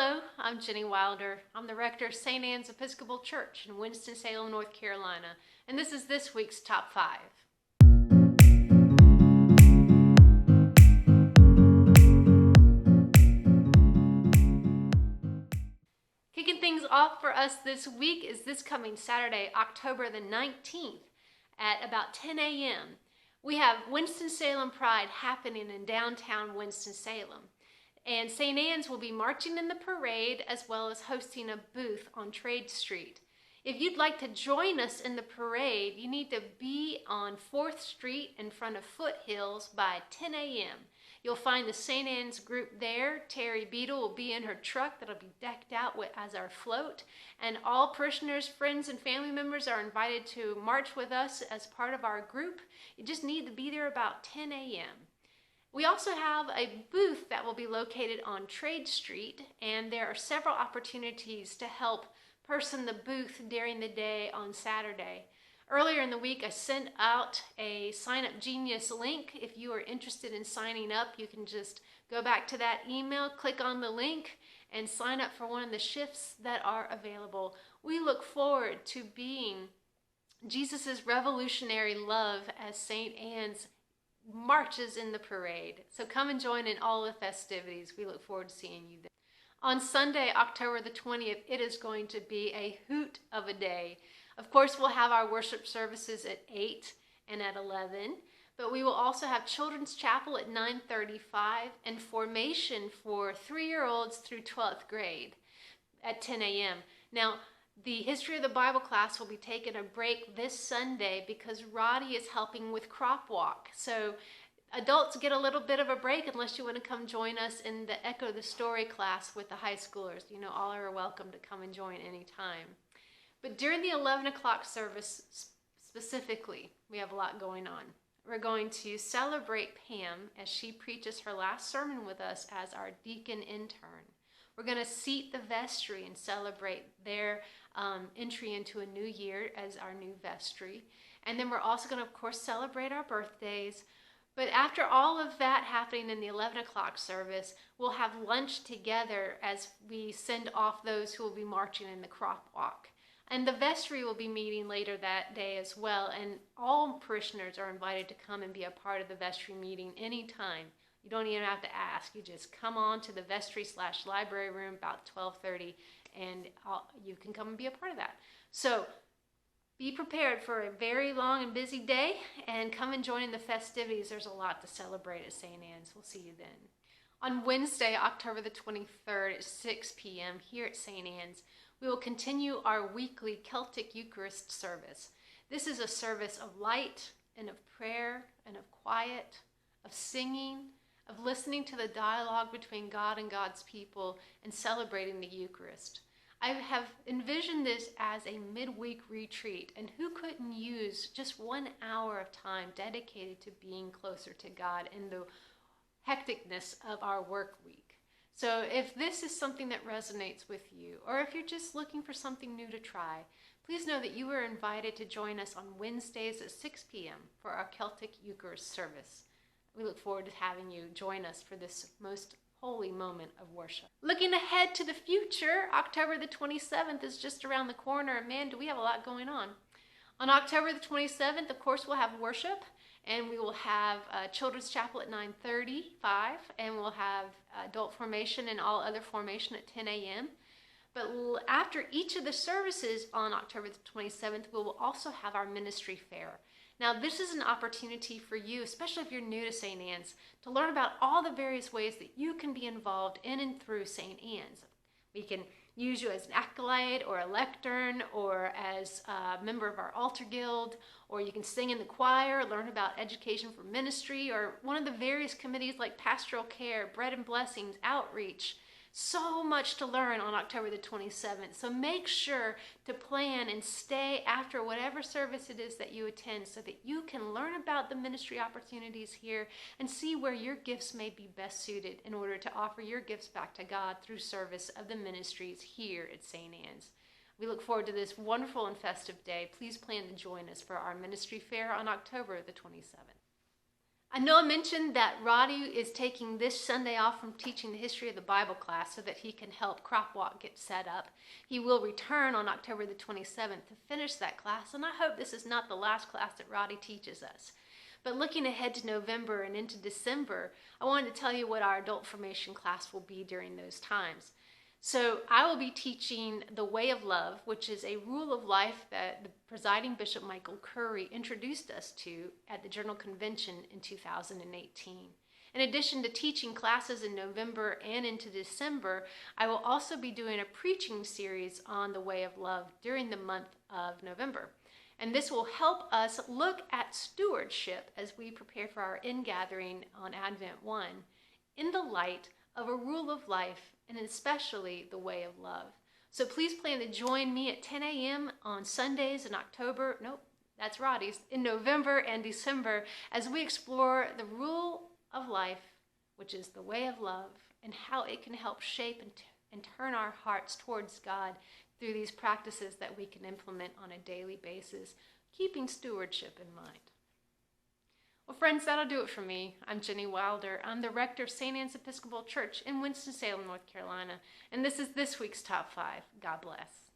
Hello, I'm Jenny Wilder. I'm the rector of St. Anne's Episcopal Church in Winston-Salem, North Carolina, and this is this week's Top 5. Kicking things off for us this week is this coming Saturday, October the 19th at about 10 a.m. We have WinstonSalem Pride happening in downtown Winston-Salem. And St. Anne's will be marching in the parade as well as hosting a booth on Trade Street. If you'd like to join us in the parade, you need to be on 4th Street in front of Foothills by 10 a.m. You'll find the St. Anne's group there. Terry Beadle will be in her truck that'll be decked out as our float. And all parishioners, friends, and family members are invited to march with us as part of our group. You just need to be there about 10 a.m. We also have a booth that will be located on Trade Street, and there are several opportunities to help person the booth during the day on Saturday. Earlier in the week, I sent out a Sign Up Genius link. If you are interested in signing up, you can just go back to that email, click on the link, and sign up for one of the shifts that are available. We look forward to being Jesus' revolutionary love as St. Anne's marches in the parade. So come and join in all the festivities. We look forward to seeing you there. On Sunday, October the 20th, it is going to be a hoot of a day. Of course, we'll have our worship services at 8 and at 11, but we will also have Children's Chapel at 9:35 and formation for 3-year-olds through 12th grade at 10 a.m. Now, the History of the Bible class will be taking a break this Sunday because Roddy is helping with Crop Walk. So adults get a little bit of a break unless you want to come join us in the Echo the Story class with the high schoolers. You know, all are welcome to come and join anytime. But during the 11 o'clock service specifically, we have a lot going on. We're going to celebrate Pam as she preaches her last sermon with us as our deacon intern. We're going to seat the vestry and celebrate their entry into a new year as our new vestry. And then we're also going to, of course, celebrate our birthdays. But after all of that happening in the 11 o'clock service, we'll have lunch together as we send off those who will be marching in the crop walk. And the vestry will be meeting later that day as well. And all parishioners are invited to come and be a part of the vestry meeting anytime. You don't even have to ask. You just come on to the vestry/library room about 12:30 and you can come and be a part of that. So be prepared for a very long and busy day and come and join in the festivities. There's a lot to celebrate at St. Anne's. We'll see you then. On Wednesday, October the 23rd at 6 p.m. here at St. Anne's, we will continue our weekly Celtic Eucharist service. This is a service of light and of prayer and of quiet, of singing, of listening to the dialogue between God and God's people and celebrating the Eucharist. I have envisioned this as a midweek retreat, and who couldn't use just 1 hour of time dedicated to being closer to God in the hecticness of our work week. So if this is something that resonates with you, or if you're just looking for something new to try, please know that you are invited to join us on Wednesdays at 6 p.m. for our Celtic Eucharist service. We look forward to having you join us for this most holy moment of worship. Looking ahead to the future, October the 27th is just around the corner. Man, do we have a lot going on. On October the 27th, of course, we'll have worship, and we will have Children's Chapel at 9:35, and we'll have adult formation and all other formation at 10 a.m. But after each of the services on October the 27th, we will also have our ministry fair. Now, this is an opportunity for you, especially if you're new to St. Anne's, to learn about all the various ways that you can be involved in and through St. Anne's. We can use you as an acolyte or a lectern or as a member of our altar guild, or you can sing in the choir, learn about education for ministry, or one of the various committees like pastoral care, bread and blessings, outreach. So much to learn on October the 27th. So make sure to plan and stay after whatever service it is that you attend so that you can learn about the ministry opportunities here and see where your gifts may be best suited in order to offer your gifts back to God through service of the ministries here at St. Anne's. We look forward to this wonderful and festive day. Please plan to join us for our ministry fair on October the 27th. I know I mentioned that Roddy is taking this Sunday off from teaching the history of the Bible class so that he can help Crop Walk get set up. He will return on October the 27th to finish that class, and I hope this is not the last class that Roddy teaches us. But looking ahead to November and into December, I wanted to tell you what our adult formation class will be during those times. So I will be teaching the Way of Love, which is a rule of life that the presiding Bishop Michael Curry introduced us to at the General Convention in 2018. In addition to teaching classes in November and into December, I will also be doing a preaching series on the Way of Love during the month of November. And this will help us look at stewardship as we prepare for our ingathering on Advent 1 in the light of a rule of life, and especially the Way of Love. So please plan to join me at 10 a.m. on Sundays in October, nope, that's Roddy's, in November and December as we explore the rule of life, which is the Way of Love, and how it can help shape and turn our hearts towards God through these practices that we can implement on a daily basis, keeping stewardship in mind. Well, friends, that'll do it for me. I'm Jenny Wilder. I'm the rector of St. Anne's Episcopal Church in Winston-Salem, North Carolina, and this is this week's Top 5. God bless.